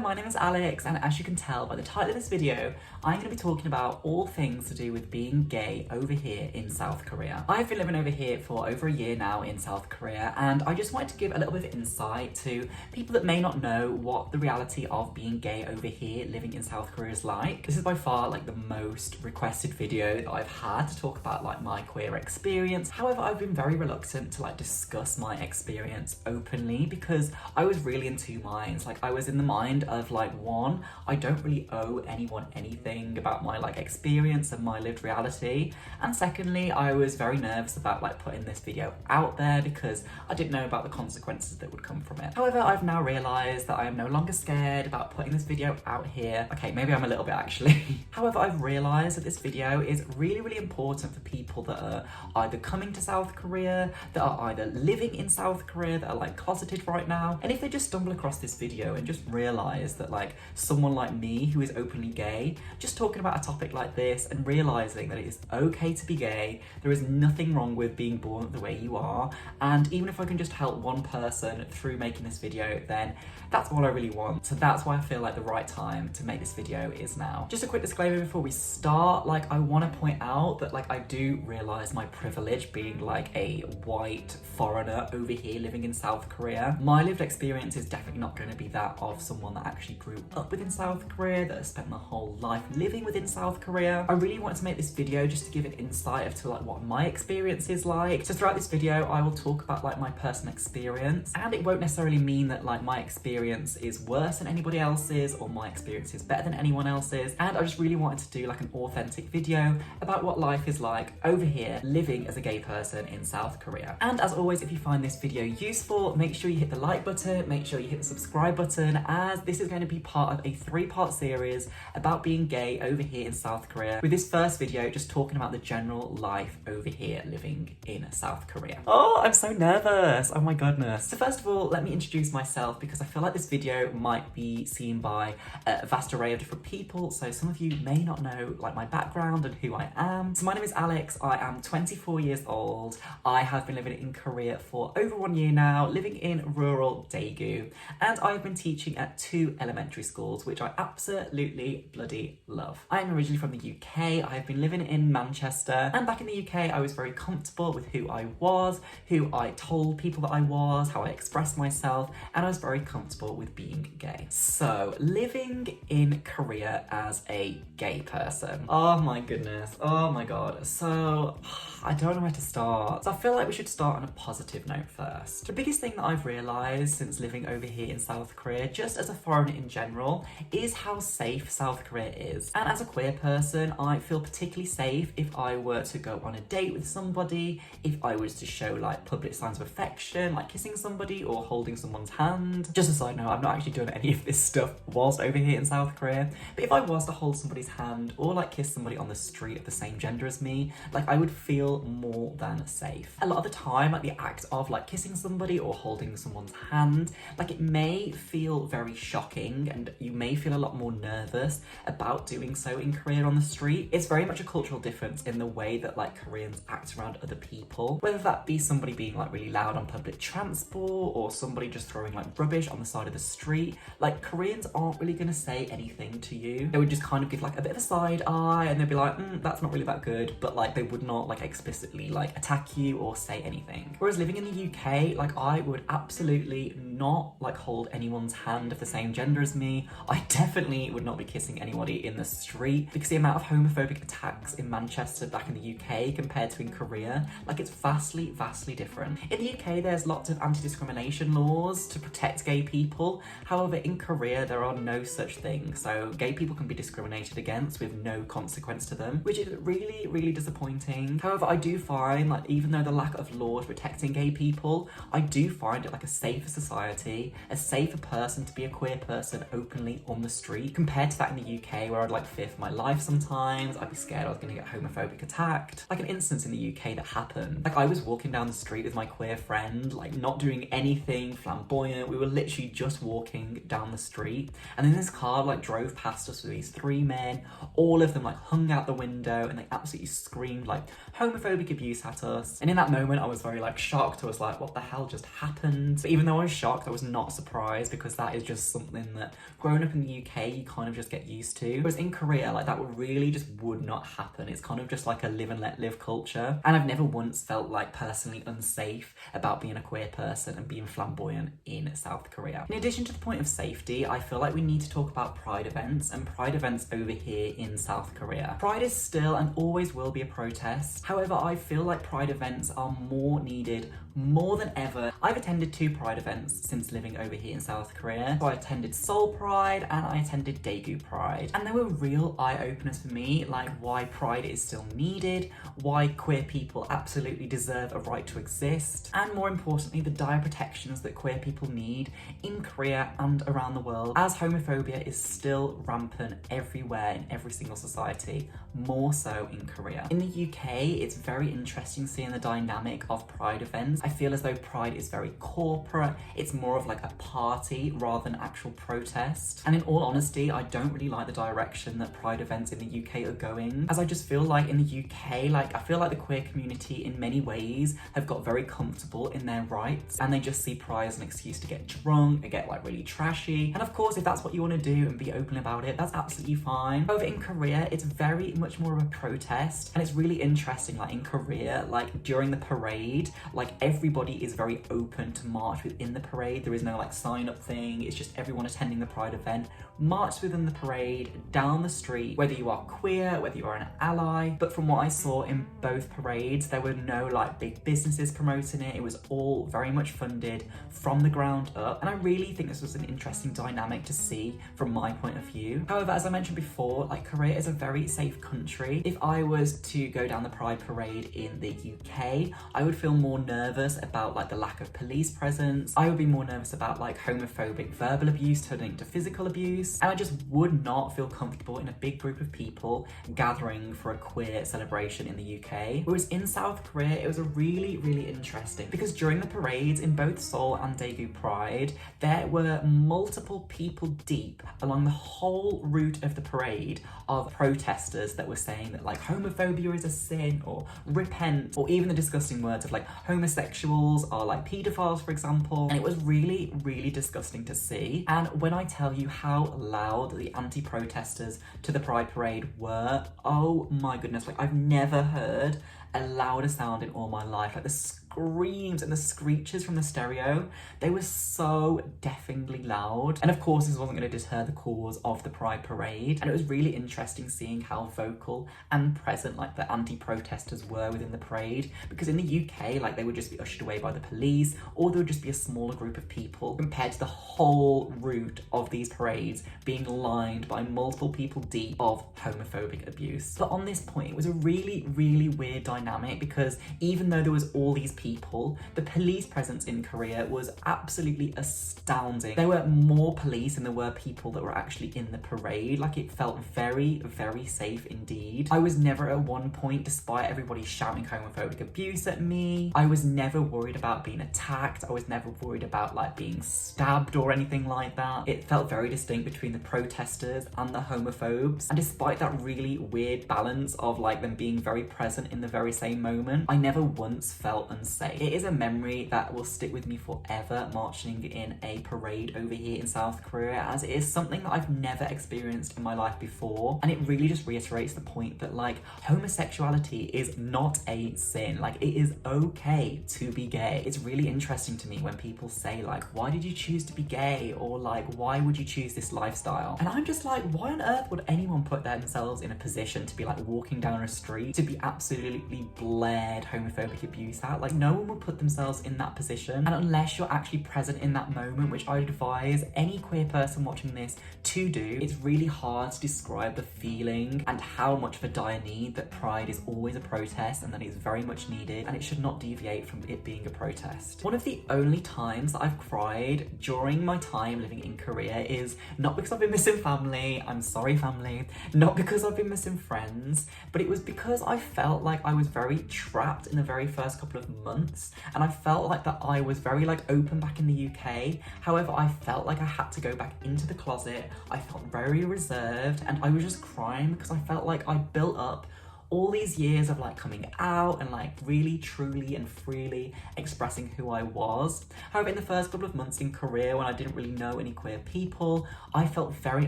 my name is Alex, and as you can tell by the title of this video, I'm going to be talking about all things to do with being gay over here in South Korea. I've been living over here for over a year now in South Korea, and I just wanted to give a little bit of insight to people that may not know what the reality of being gay over here living in South Korea is like. This is by far like the most requested video that I've had to talk about like my queer experience. However, I've been very reluctant to like discuss my experience openly because I was really in two minds. Like I was in the mind of like, one, I don't really owe anyone anything about my like experience and my lived reality, and secondly, I was very nervous about like putting this video out there because I didn't know about the consequences that would come from it. However, I've now realised that I am no longer scared about putting this video out here. Okay, maybe I'm a little bit actually. However, I've realised that this video is really important for people that are either coming to South Korea, that are either living in South Korea, that are like closeted right now, and if they just stumble across this video and just realise that like someone like me who is openly gay, just talking about a topic like this and realising that it is okay to be gay, there is nothing wrong with being born the way you are, and even if I can just help one person through making this video, then that's all I really want. So that's why I feel like the right time to make this video is now. Just a quick disclaimer before we start, like I want to point out that like I do realise my privilege being like a white foreigner over here living in South Korea. My lived experience is definitely not going to be that of someone that actually grew up within South Korea, that has spent my whole life living within South Korea. I really want to make this video just to give an insight of to like what my experience is like. So throughout this video, I will talk about like my personal experience, and it won't necessarily mean that like my experience is worse than anybody else's or my experience is better than anyone else's. And I just really wanted to do like an authentic video about what life is like over here living as a gay person in South Korea. And as always, if you find this video useful, make sure you hit the like button, make sure you hit the subscribe button, as this is going to be part of a 3-part series about being gay over here in South Korea, with this first video just talking about the general life over here living in South Korea. Oh, I'm so nervous. Oh my goodness. So first of all, let me introduce myself because I feel like this video might be seen by a vast array of different people, so some of you may not know like my background and who I am. So my name is Alex, I am 24 years old. I have been living in Korea for over 1 year now, living in rural Daegu, and I've been teaching at 2 elementary schools, which I absolutely bloody love. I am originally from the UK. I have been living in Manchester, and back in the UK I was very comfortable with who I was, who I told people that I was, how I expressed myself, and I was very comfortable with being gay. So living in Korea as a gay person, oh my goodness, oh my god. So I don't know where to start. So I feel like we should start on a positive note first. The biggest thing that I've realised since living over here in South Korea, just as a foreigner in general, is how safe South Korea is. And as a queer person, I feel particularly safe if I were to go on a date with somebody, if I was to show like public signs of affection, like kissing somebody or holding someone's hand. Just a side note, I've not actually done any of this stuff whilst over here in South Korea, but if I was to hold somebody's hand or like kiss somebody on the street of the same gender as me, like I would feel more than safe. A lot of the time, like the act of like kissing somebody or holding someone's hand, like it may feel very shocking and you may feel a lot more nervous about doing so in Korea on the street. It's very much a cultural difference in the way that like Koreans act around other people, whether that be somebody being like really loud on public transport or somebody just throwing like rubbish on the side of the street. Like Koreans aren't really gonna say anything to you. They would just kind of give like a bit of a side eye and they'd be like, that's not really that good, but like they would not like explicitly like attack you or say anything. Whereas living in the UK, like I would absolutely not like hold anyone's hand of the same gender as me. I definitely would not be kissing anybody in the street because the amount of homophobic attacks in Manchester back in the UK compared to in Korea, like it's vastly different. In the UK, there's lots of anti-discrimination laws to protect gay people. However, in Korea, there are no such things. So gay people can be discriminated against with no consequence to them, which is really disappointing. However, I do find like even though the lack of laws protecting gay people, I do find it like a safer society, a safer person to be a queer person openly on the street compared to that in the UK where I'd like fear for my life sometimes. I'd be scared I was gonna get homophobic attacked. Like an instance in the UK that happened, like I was walking down the street with my queer friend, like not doing anything flamboyant. We were literally just walking down the street, and then this car like drove past us with these 3 men. All of them like hung out the window and they absolutely screamed like homophobic abuse at us. And in that moment I was very like shocked. I was like, what the hell just happened? But even though I was shocked, I was not surprised because that is just something something that growing up in the UK, you kind of just get used to. Whereas in Korea, like that really just would not happen. It's kind of just like a live and let live culture. And I've never once felt like personally unsafe about being a queer person and being flamboyant in South Korea. In addition to the point of safety, I feel like we need to talk about pride events and pride events over here in South Korea. Pride is still and always will be a protest. However, I feel like pride events are more needed more than ever. I've attended 2 pride events since living over here in South Korea. So I attended Seoul Pride and I attended Daegu Pride. And they were real eye-openers for me, like why pride is still needed, why queer people absolutely deserve a right to exist, and more importantly, the dire protections that queer people need in Korea and around the world, as homophobia is still rampant everywhere in every single society, more so in Korea. In the UK, it's very interesting seeing the dynamic of pride events. I feel as though pride is very corporate. It's more of like a party rather than actual protest. And in all honesty, I don't really like the direction that pride events in the UK are going, as I just feel like in the UK, like I feel like the queer community in many ways have got very comfortable in their rights, and they just see pride as an excuse to get drunk and get like really trashy. And of course, if that's what you want to do and be open about it, that's absolutely fine. However, in Korea, it's very much more of a protest, and it's really interesting, like in Korea, like during the parade, like everybody is very open to march within the parade. There is no like sign up thing. It's just everyone attending the pride event march within the parade down the street, whether you are queer, whether you are an ally. But from what I saw in both parades, there were no like big businesses promoting it. It was all very much funded from the ground up, and I really think this was an interesting dynamic to see from my point of view. However, as I mentioned before, like Korea is a very safe country. If I was to go down the pride parade in the UK, I would feel more nervous about like the lack of police presence. I would be more nervous about like homophobic verbal abuse turning to physical abuse, and I just would not feel comfortable in a big group of people gathering for a queer celebration in the UK. Whereas in South Korea, it was a really interesting, because during the parades in both Seoul and Daegu Pride, there were multiple people deep along the whole route of the parade of protesters that were saying that like homophobia is a sin, or repent, or even the disgusting words of like homosexuals are like pedophiles, for example. And it was really disgusting to see. And when I tell you how loud the anti-protesters to the Pride Parade were, oh my goodness, like I've never heard a louder sound in all my life. Like the screams and the screeches from the stereo, they were so deafeningly loud. And of course, this wasn't going to deter the cause of the Pride Parade. And it was really interesting seeing how vocal and present like the anti-protesters were within the parade, because in the UK, like they would just be ushered away by the police, or there would just be a smaller group of people, compared to the whole route of these parades being lined by multiple people deep of homophobic abuse. But on this point, it was a really weird dynamic, because even though there was all these people, the police presence in Korea was absolutely astounding. There were more police than there were people that were actually in the parade. Like it felt very safe indeed. I was never at one point, despite everybody shouting homophobic abuse at me, I was never worried about being attacked. I was never worried about like being stabbed or anything like that. It felt very distinct between the protesters and the homophobes. And despite that really weird balance of like them being very present in the very same moment, I never once felt unsafe. It is a memory that will stick with me forever, marching in a parade over here in South Korea, as it is something that I've never experienced in my life before. And it really just reiterates the point that like homosexuality is not a sin. Like it is okay to be gay. It's really interesting to me when people say like, why did you choose to be gay? Or like, why would you choose this lifestyle? And I'm just like, why on earth would anyone put themselves in a position to be like walking down a street to be absolutely blared homophobic abuse at? Like no one would put themselves in that position. And unless you're actually present in that moment, which I'd advise any queer person watching this to do, it's really hard to describe the feeling and how much of a dire need that pride is always a protest, and that it's very much needed, and it should not deviate from it being a protest. One of the only times that I've cried during my time living in Korea is not because I've been missing family, I'm sorry family, not because I've been missing friends, but it was because I felt like I was very trapped in the very first couple of months, and I felt like that I was very like open back in the UK. However, I felt like I had to go back into the closet. I felt very reserved, and I was just crying because I felt like I built up all these years of like coming out and like really truly and freely expressing who I was. However, in the first couple of months in Korea, when I didn't really know any queer people, I felt very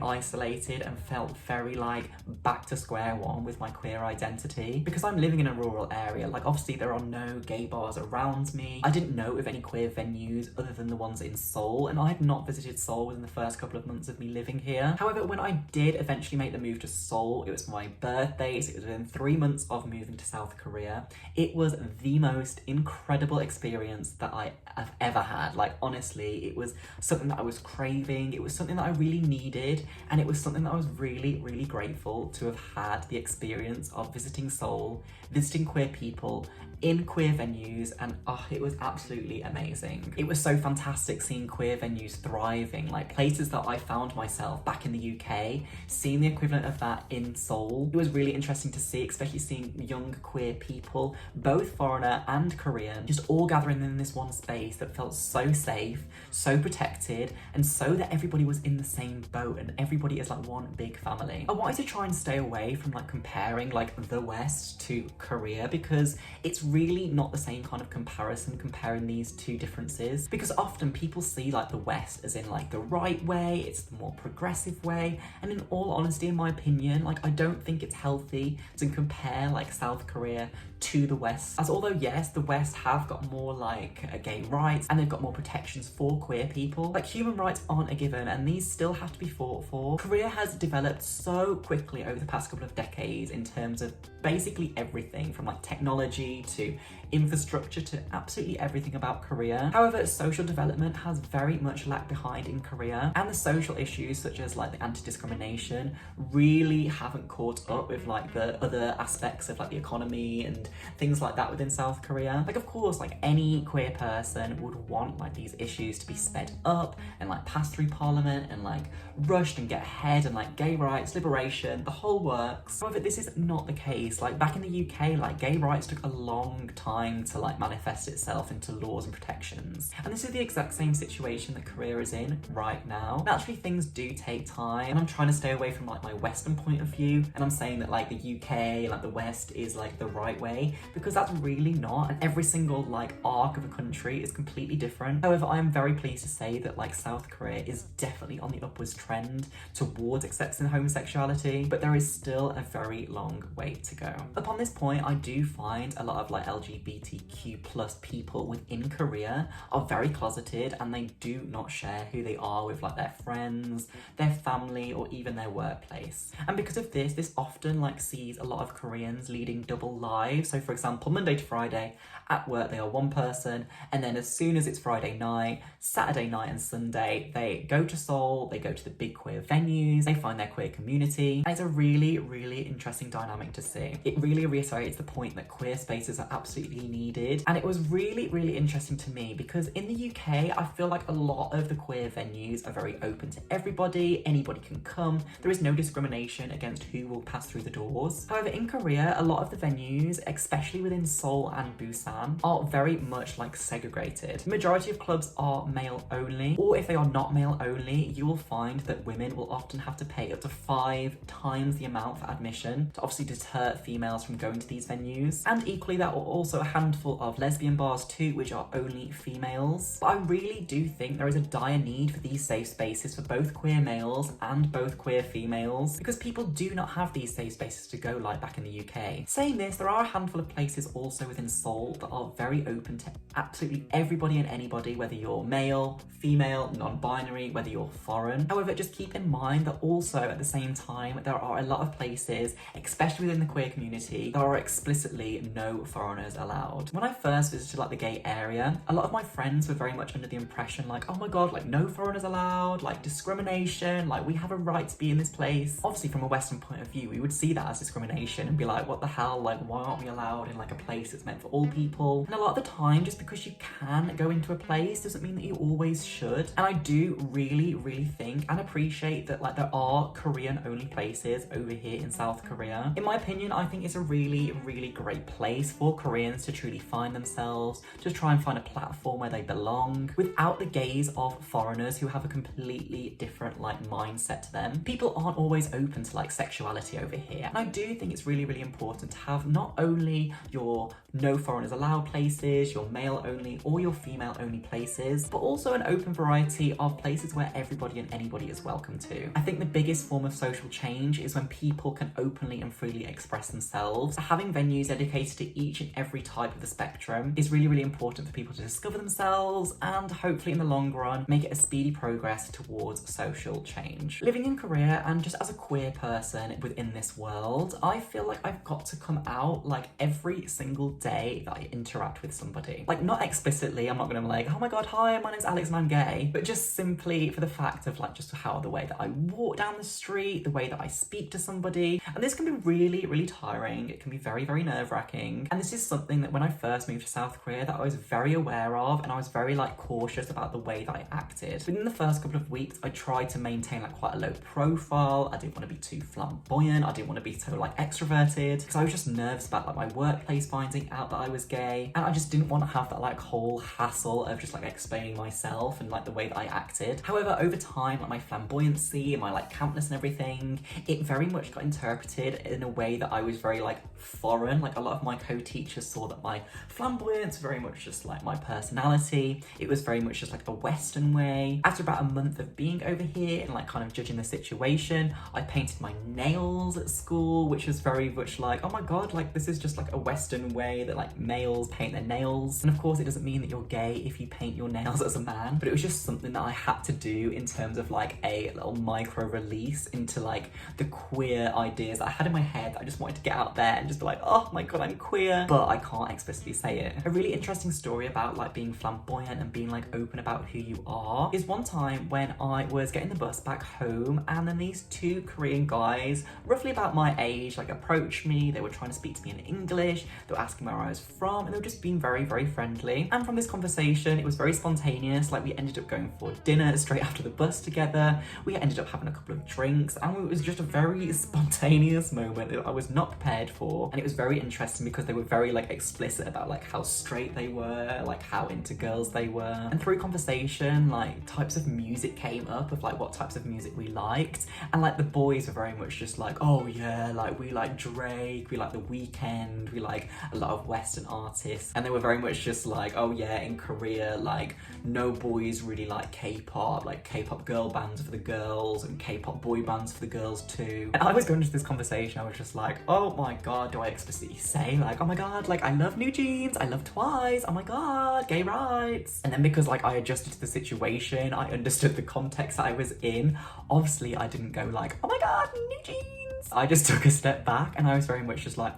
isolated and felt very like back to square one with my queer identity. Because I'm living in a rural area, like obviously there are no gay bars around me. I didn't know of any queer venues other than the ones in Seoul, and I had not visited Seoul within the first couple of months of me living here. However, when I did eventually make the move to Seoul, it was my birthday, so it was within 3 months of moving to South Korea. It was the most incredible experience that I have ever had. Like honestly, it was something that I was craving, it was something that I really needed, and it was something that I was really, really grateful to have had the experience of visiting Seoul, visiting queer people in queer venues, and it was absolutely amazing. It was so fantastic seeing queer venues thriving, like places that I found myself back in the UK, seeing the equivalent of that in Seoul. It was really interesting to see, especially seeing young queer people, both foreigner and Korean, just all gathering in this one space that felt so safe, so protected, and so that everybody was in the same boat and everybody is like one big family. I wanted to try and stay away from like comparing like the West to Korea, because it's really not the same kind of comparison comparing these two differences, because often people see like the West as in like the right way, it's the more progressive way, and in all honesty, in my opinion, like I don't think it's healthy to compare like South Korea to the West, as although yes, the West have got more like gay rights and they've got more protections for queer people, like human rights aren't a given and these still have to be fought for. Korea has developed so quickly over the past couple of decades in terms of basically everything from like technology to infrastructure to absolutely everything about Korea. However, social development has very much lagged behind in Korea, and the social issues such as like the anti-discrimination really haven't caught up with like the other aspects of like the economy and things like that within South Korea. Like of course, like any queer person would want like these issues to be sped up and like passed through parliament and like rushed and get ahead, and like gay rights, liberation, the whole works. However, this is not the case. Like back in the UK, like gay rights took a long time to like manifest itself into laws and protections, and this is the exact same situation that Korea is in right now. Naturally, things do take time, and I'm trying to stay away from like my Western point of view, and I'm saying that like the UK, like the West is like the right way, because that's really not, and every single like arc of a country is completely different. However, I am very pleased to say that like South Korea is definitely on the upwards trend towards accepting homosexuality, but there is still a very long way to go. Upon this point, I do find a lot of like LGBTQ plus people within Korea are very closeted, and they do not share who they are with like their friends, their family, or even their workplace. And because of this, this often like sees a lot of Koreans leading double lives. So for example, Monday to Friday at work they are one person, and then as soon as it's Friday night, Saturday night and Sunday, they go to Seoul, they go to the big queer venues, they find their queer community, and it's a really, really interesting dynamic to see. It really reiterates the point that queer spaces are absolutely needed, and it was really, really interesting to me because in the UK, I feel like a lot of the queer venues are very open to everybody, anybody can come, there is no discrimination against who will pass through the doors. However, in Korea, a lot of the venues, especially within Seoul and Busan, are very much like segregated. The majority of clubs are male only, or if they are not male only, you will find that women will often have to pay up to 5 times the amount for admission to obviously deter females from going to these venues. And equally, there are also a handful of lesbian bars too, which are only females. But I really do think there is a dire need for these safe spaces for both queer males and both queer females, because people do not have these safe spaces to go like back in the UK. Saying this, there are a handful of places also within Seoul that are very open to absolutely everybody and anybody, whether you're male, female, non-binary, whether you're foreign. However, just keep in mind that also at the same time, there are a lot of places, especially within the queer community, that are explicitly no foreigners allowed. When I first visited like the gay area, a lot of my friends were very much under the impression like, oh my god, like no foreigners allowed, like discrimination, like we have a right to be in this place. Obviously from a Western point of view, we would see that as discrimination and be like, what the hell, like why aren't we allowed in like a place that's meant for all people? And a lot of the time, just because you can go into a place doesn't mean that you always should. And I do really, really think and appreciate that like there are Korean only places over here in South Korea. In my opinion, I think it's a really, really great place for for Koreans to truly find themselves, to try and find a platform where they belong, without the gaze of foreigners who have a completely different like mindset to them. People aren't always open to like sexuality over here. And I do think it's really, really important to have not only your no foreigners allowed places, your male only or your female only places, but also an open variety of places where everybody and anybody is welcome to. I think the biggest form of social change is when people can openly and freely express themselves. So having venues dedicated to each and every type of the spectrum is really, really important for people to discover themselves and hopefully in the long run make it a speedy progress towards social change. Living in Korea and just as a queer person within this world, I feel like I've got to come out like every single day that I interact with somebody. Like not explicitly, I'm not gonna be like, oh my god, hi, my name's Alex and I'm gay, but just simply for the fact of like just how the way that I walk down the street, the way that I speak to somebody. And this can be really, really tiring. It can be very, very nerve-wracking. And this is something that when I first moved to South Korea that I was very aware of, and I was very like cautious about the way that I acted. Within the first couple of weeks, I tried to maintain like quite a low profile. I didn't want to be too flamboyant. I didn't want to be so like extroverted because I was just nervous about like my workplace finding out that I was gay. And I just didn't want to have that like whole hassle of just like explaining myself and like the way that I acted. However, over time, like my flamboyancy and my like campness and everything, it very much got interpreted in a way that I was very like foreign. Like a lot of my co-teachers saw that my flamboyance very much just like my personality. It was very much just like a Western way. After about a month of being over here and like kind of judging the situation, I painted my nails at school, which was very much like, oh my god, like this is just like a Western way that like males paint their nails. And of course it doesn't mean that you're gay if you paint your nails as a man, but it was just something that I had to do in terms of like a little micro release into like the queer ideas that I had in my head that I just wanted to get out there and just be like, oh my god, I'm queer, but I can't explicitly say it. A really interesting story about like being flamboyant and being like open about who you are is one time when I was getting the bus back home, and then these two Korean guys, roughly about my age, like approached me. They were trying to speak to me in English. They were asking where I was from, and they were just being very, very friendly. And from this conversation, it was very spontaneous. Like we ended up going for dinner straight after the bus together. We ended up having a couple of drinks, and it was just a very spontaneous moment that I was not prepared for. And it was very interesting because they were very like explicit about like how straight they were, like how into girls they were. And through conversation, like types of music came up of like what types of music we liked. And like the boys were very much just like, oh yeah, like we like Drake, we like The Weeknd, we like a lot of Western artists. And they were very much just like, oh yeah, in Korea, like no boys really like K-pop, like K-pop girl bands for the girls and K-pop boy bands for the girls too. And I was going into this conversation, I was just like, oh my god, do I explicitly say like, oh my god, like I love New Jeans, I love Twice, oh my god, gay rights. And then because like I adjusted to the situation, I understood the context that I was in. Obviously I didn't go like, oh my god, New Jeans. I just took a step back and I was very much just like,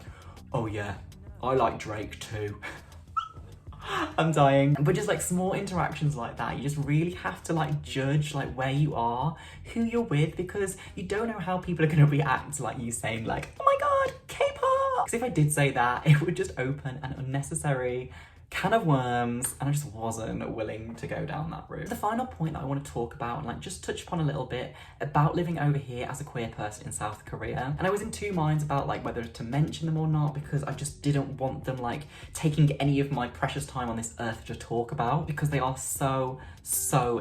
oh yeah, I like Drake too. I'm dying. But just like small interactions like that, you just really have to like judge like where you are, who you're with, because you don't know how people are going to react to like you saying like, oh my god, K-pop. Because if I did say that, it would just open an unnecessary can of worms, and I just wasn't willing to go down that route. The final point that I want to talk about and like just touch upon a little bit about living over here as a queer person in South Korea. And I was in two minds about like whether to mention them or not, because I just didn't want them like taking any of my precious time on this earth to talk about, because they are so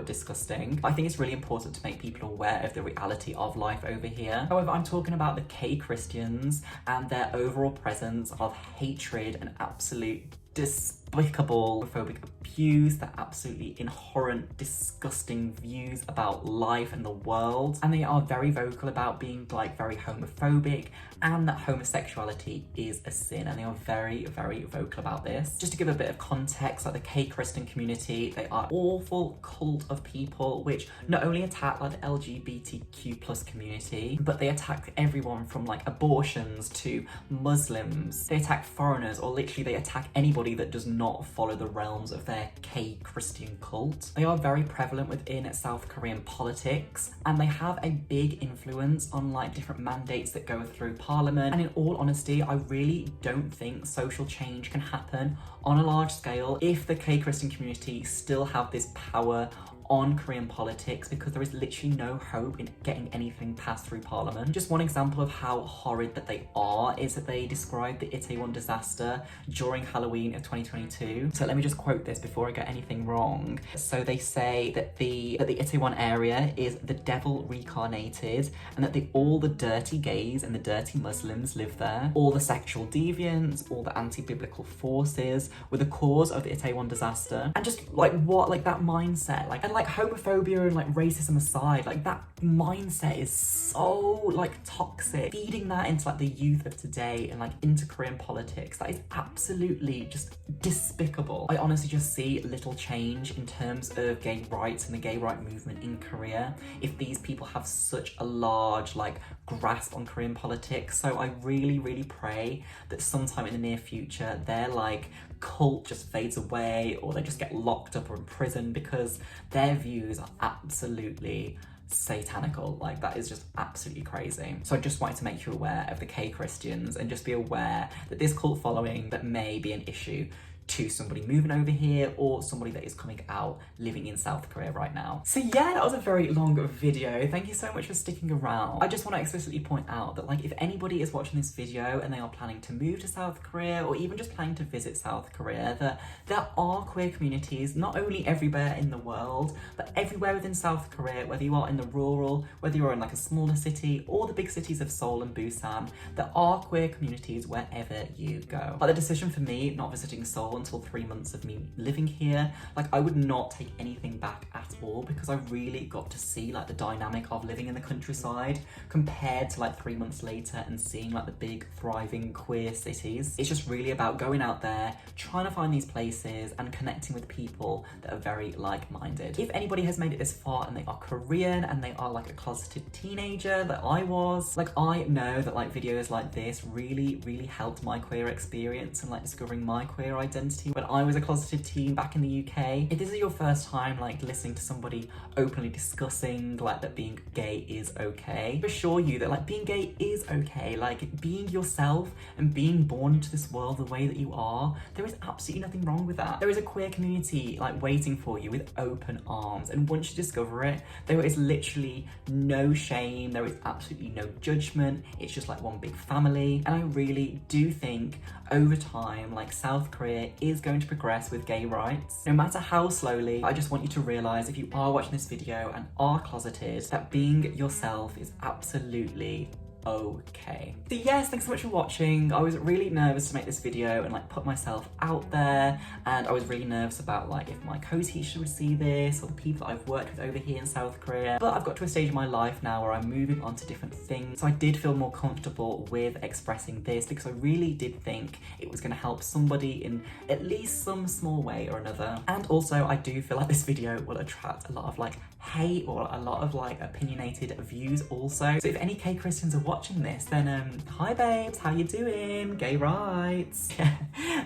disgusting. I think it's really important to make people aware of the reality of life over here. However, I'm talking about the K-Christians and their overall presence of hatred and absolute despicable homophobic abuse, their absolutely inherent disgusting views about life and the world. And they are very vocal about being like very homophobic and that homosexuality is a sin, and they are very vocal about this. Just to give a bit of context, like the K-Christian community, they are an awful cult of people which not only attack like the LGBTQ plus community, but they attack everyone from like abortions to Muslims. They attack foreigners, or literally they attack anybody that does not follow the realms of their K-Christian cult. They are very prevalent within South Korean politics, and they have a big influence on like different mandates that go through parliament. And in all honesty, I really don't think social change can happen on a large scale if the K-Christian community still have this power on Korean politics because there is literally no hope in getting anything passed through parliament. Just one example of how horrid that they are is that they described the Itaewon disaster during Halloween of 2022. So let me just quote this before I get anything wrong. So they say that the Itaewon area is the devil reincarnated, and that all the dirty gays and the dirty Muslims live there. All the sexual deviants, all the anti-biblical forces were the cause of the Itaewon disaster. And just like what, like that mindset, like, and like homophobia and like racism aside, like that mindset is so like toxic. Feeding that into like the youth of today and like into Korean politics, that is absolutely just despicable. I honestly just see little change in terms of gay rights and the gay right movement in Korea if these people have such a large like grasp on Korean politics. So I really, really pray that sometime in the near future their like cult just fades away, or they just get locked up or imprisoned, because their views are absolutely satanical. Like, that is just absolutely crazy. So I just wanted to make you aware of the K-Christians and just be aware that this cult following that may be an issue to somebody moving over here or somebody that is coming out living in South Korea right now. So yeah, that was a very long video. Thank you so much for sticking around. I just want to explicitly point out that like if anybody is watching this video and they are planning to move to South Korea or even just planning to visit South Korea, that there are queer communities not only everywhere in the world but everywhere within South Korea, whether you are in the rural, whether you're in like a smaller city or the big cities of Seoul and Busan, there are queer communities wherever you go. But the decision for me not visiting Seoul until 3 months of me living here, like I would not take anything back at all, because I really got to see like the dynamic of living in the countryside compared to like 3 months later and seeing like the big thriving queer cities. It's just really about going out there, trying to find these places and connecting with people that are very like-minded. If anybody has made it this far and they are Korean and they are like a closeted teenager that I was, like I know that like videos like this really, really helped my queer experience and like discovering my queer identity when I was a closeted teen back in the UK. If this is your first time like listening to somebody openly discussing like that being gay is okay, I assure you that like being gay is okay. Like being yourself and being born into this world the way that you are, there is absolutely nothing wrong with that. There is a queer community like waiting for you with open arms, and once you discover it, there is literally no shame, there is absolutely no judgment. It's just like one big family. And I really do think over time like South Korea is going to progress with gay rights, no matter how slowly. I just want you to realise, if you are watching this video and are closeted, that being yourself is absolutely okay. So yes, thanks so much for watching. I was really nervous to make this video and like put myself out there, and I was really nervous about like if my co-teacher would see this or the people that I've worked with over here in South Korea. But I've got to a stage in my life now where I'm moving on to different things, so I did feel more comfortable with expressing this, because I really did think it was going to help somebody in at least some small way or another. And also I do feel like this video will attract a lot of like hate or a lot of like opinionated views also. So if any K-Christians are watching this, then hi babes, how you doing? Gay rights.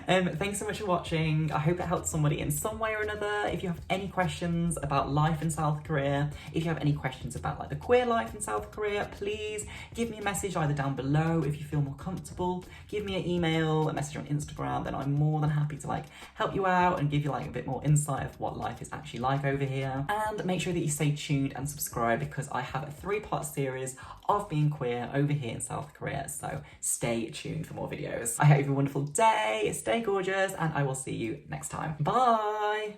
Thanks so much for watching. I hope it helped somebody in some way or another. If you have any questions about life in South Korea, if you have any questions about like the queer life in South Korea, please give me a message either down below if you feel more comfortable. Give me an email, a message on Instagram, then I'm more than happy to like help you out and give you like a bit more insight of what life is actually like over here. And make sure that you stay tuned and subscribe, because I have a 3-part series of being queer over here in South Korea, so stay tuned for more videos. I hope you have a wonderful day, stay gorgeous, and I will see you next time. Bye!